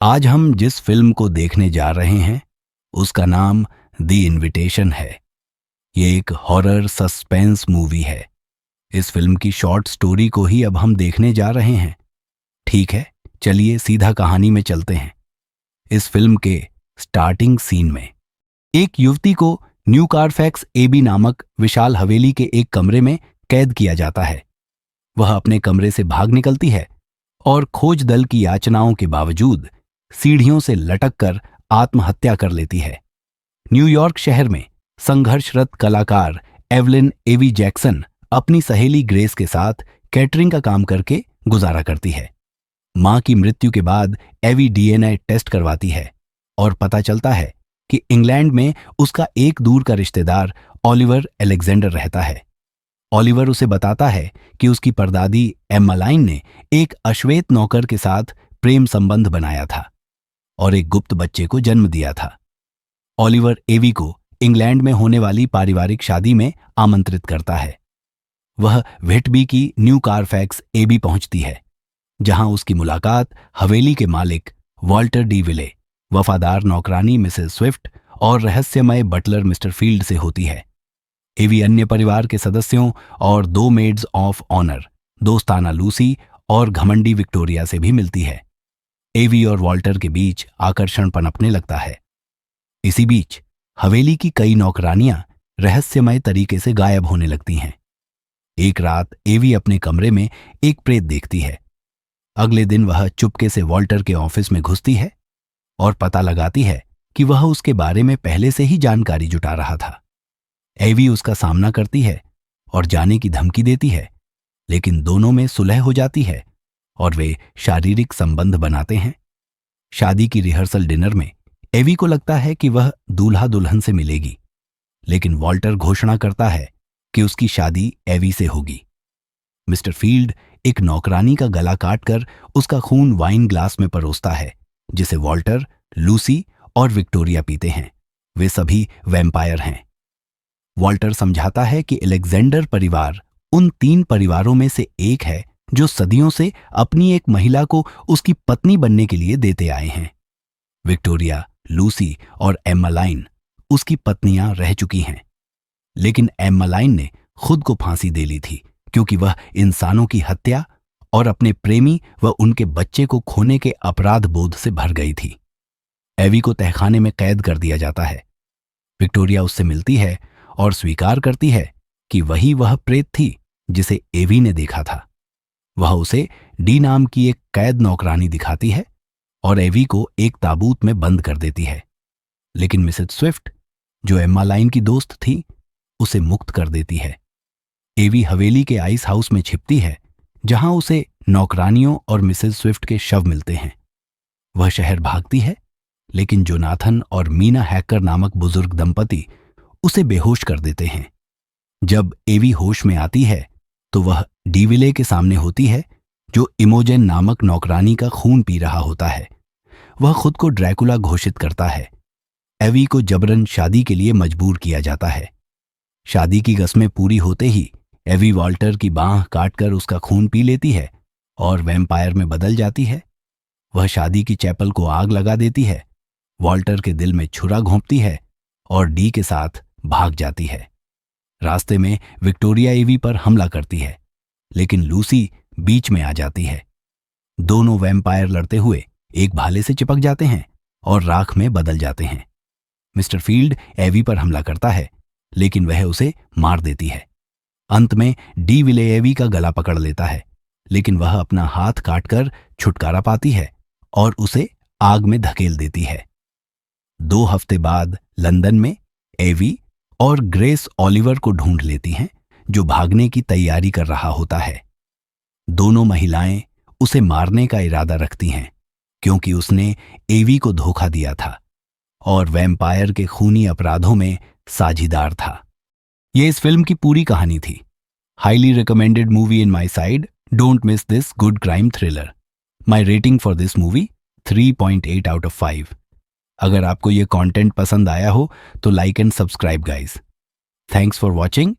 आज हम जिस फिल्म को देखने जा रहे हैं उसका नाम द इनविटेशन है। ये एक हॉरर सस्पेंस मूवी है। इस फिल्म की शॉर्ट स्टोरी को ही अब हम देखने जा रहे हैं। ठीक है, चलिए सीधा कहानी में चलते हैं। इस फिल्म के स्टार्टिंग सीन में एक युवती को न्यू कारफैक्स एबी नामक विशाल हवेली के एक कमरे में कैद किया जाता है। वह अपने कमरे से भाग निकलती है और खोज दल की याचनाओं के बावजूद सीढ़ियों से लटक कर आत्महत्या कर लेती है। न्यूयॉर्क शहर में संघर्षरत कलाकार एवलिन एवी जैक्सन अपनी सहेली ग्रेस के साथ कैटरिंग का काम करके गुजारा करती है। मां की मृत्यु के बाद एवी डीएनए टेस्ट करवाती है और पता चलता है कि इंग्लैंड में उसका एक दूर का रिश्तेदार ओलिवर अलेक्जेंडर रहता है। ओलिवर उसे बताता है कि उसकी परदादी एम्मालाइन ने एक अश्वेत नौकर के साथ प्रेम संबंध बनाया था और एक गुप्त बच्चे को जन्म दिया था। ओलिवर एवी को इंग्लैंड में होने वाली पारिवारिक शादी में आमंत्रित करता है। वह व्हिटबी की न्यू कारफैक्स एबी पहुंचती है, जहां उसकी मुलाकात हवेली के मालिक वॉल्टर डी विले, वफादार नौकरानी मिसेस स्विफ्ट और रहस्यमय बटलर मिस्टर फील्ड से होती है। एवी अन्य परिवार के सदस्यों और दो मेड्स ऑफ ऑनर, दोस्ताना लूसी और घमंडी विक्टोरिया से भी मिलती है। एवी और वॉल्टर के बीच आकर्षण पनपने लगता है। इसी बीच हवेली की कई नौकरानियां रहस्यमय तरीके से गायब होने लगती हैं। एक रात एवी अपने कमरे में एक प्रेत देखती है। अगले दिन वह चुपके से वॉल्टर के ऑफिस में घुसती है और पता लगाती है कि वह उसके बारे में पहले से ही जानकारी जुटा रहा था। एवी उसका सामना करती है और जाने की धमकी देती है, लेकिन दोनों में सुलह हो जाती है और वे शारीरिक संबंध बनाते हैं। शादी की रिहर्सल डिनर में एवी को लगता है कि वह दूल्हा दुल्हन से मिलेगी, लेकिन वॉल्टर घोषणा करता है कि उसकी शादी एवी से होगी। मिस्टर फील्ड एक नौकरानी का गला काटकर उसका खून वाइन ग्लास में परोसता है, जिसे वॉल्टर, लूसी और विक्टोरिया पीते हैं। वे सभी वैम्पायर हैं। वॉल्टर समझाता है कि अलेक्जेंडर परिवार उन 3 परिवारों में से एक है जो सदियों से अपनी एक महिला को उसकी पत्नी बनने के लिए देते आए हैं। विक्टोरिया, लूसी और एम्मालाइन उसकी पत्नियां रह चुकी हैं, लेकिन एम्मालाइन ने खुद को फांसी दे ली थी क्योंकि वह इंसानों की हत्या और अपने प्रेमी व उनके बच्चे को खोने के अपराध बोध से भर गई थी। एवी को तहखाने में कैद कर दिया जाता है। विक्टोरिया उससे मिलती है और स्वीकार करती है कि वही वह प्रेत थी जिसे एवी ने देखा था। वह उसे डी नाम की एक कैद नौकरानी दिखाती है और एवी को एक ताबूत में बंद कर देती है, लेकिन मिसेस स्विफ्ट, जो एम्मालाइन की दोस्त थी, उसे मुक्त कर देती है। एवी हवेली के आइस हाउस में छिपती है, जहां उसे नौकरानियों और मिसेस स्विफ्ट के शव मिलते हैं। वह शहर भागती है, लेकिन जोनाथन और मीना हैकर नामक बुजुर्ग दंपति उसे बेहोश कर देते हैं। जब एवी होश में आती है तो वह डीविले के सामने होती है, जो इमोजेन नामक नौकरानी का खून पी रहा होता है। वह खुद को ड्रैकुला घोषित करता है। एवी को जबरन शादी के लिए मजबूर किया जाता है। शादी की रस्में पूरी होते ही एवी वॉल्टर की बांह काटकर उसका खून पी लेती है और वैम्पायर में बदल जाती है। वह शादी की चैपल को आग लगा देती है, वॉल्टर के दिल में छुरा घोंपती है और डी के साथ भाग जाती है। रास्ते में विक्टोरिया एवी पर हमला करती है, लेकिन लूसी बीच में आ जाती है। दोनों वैम्पायर लड़ते हुए एक भाले से चिपक जाते हैं और राख में बदल जाते हैं। मिस्टर फील्ड एवी पर हमला करता है, लेकिन वह उसे मार देती है। अंत में डी विले एवी का गला पकड़ लेता है, लेकिन वह अपना हाथ काटकर छुटकारा पाती है और उसे आग में धकेल देती है। 2 हफ्ते बाद लंदन में एवी और ग्रेस ओलिवर को ढूंढ लेती हैं, जो भागने की तैयारी कर रहा होता है। दोनों महिलाएं उसे मारने का इरादा रखती हैं, क्योंकि उसने एवी को धोखा दिया था और वैम्पायर के खूनी अपराधों में साझीदार था। यह इस फिल्म की पूरी कहानी थी। Highly recommended movie in my side. Don't miss this good crime thriller. My rating for this movie 3.8 out of 5। अगर आपको यह कंटेंट पसंद आया हो तो like and subscribe guys. Thanks for watching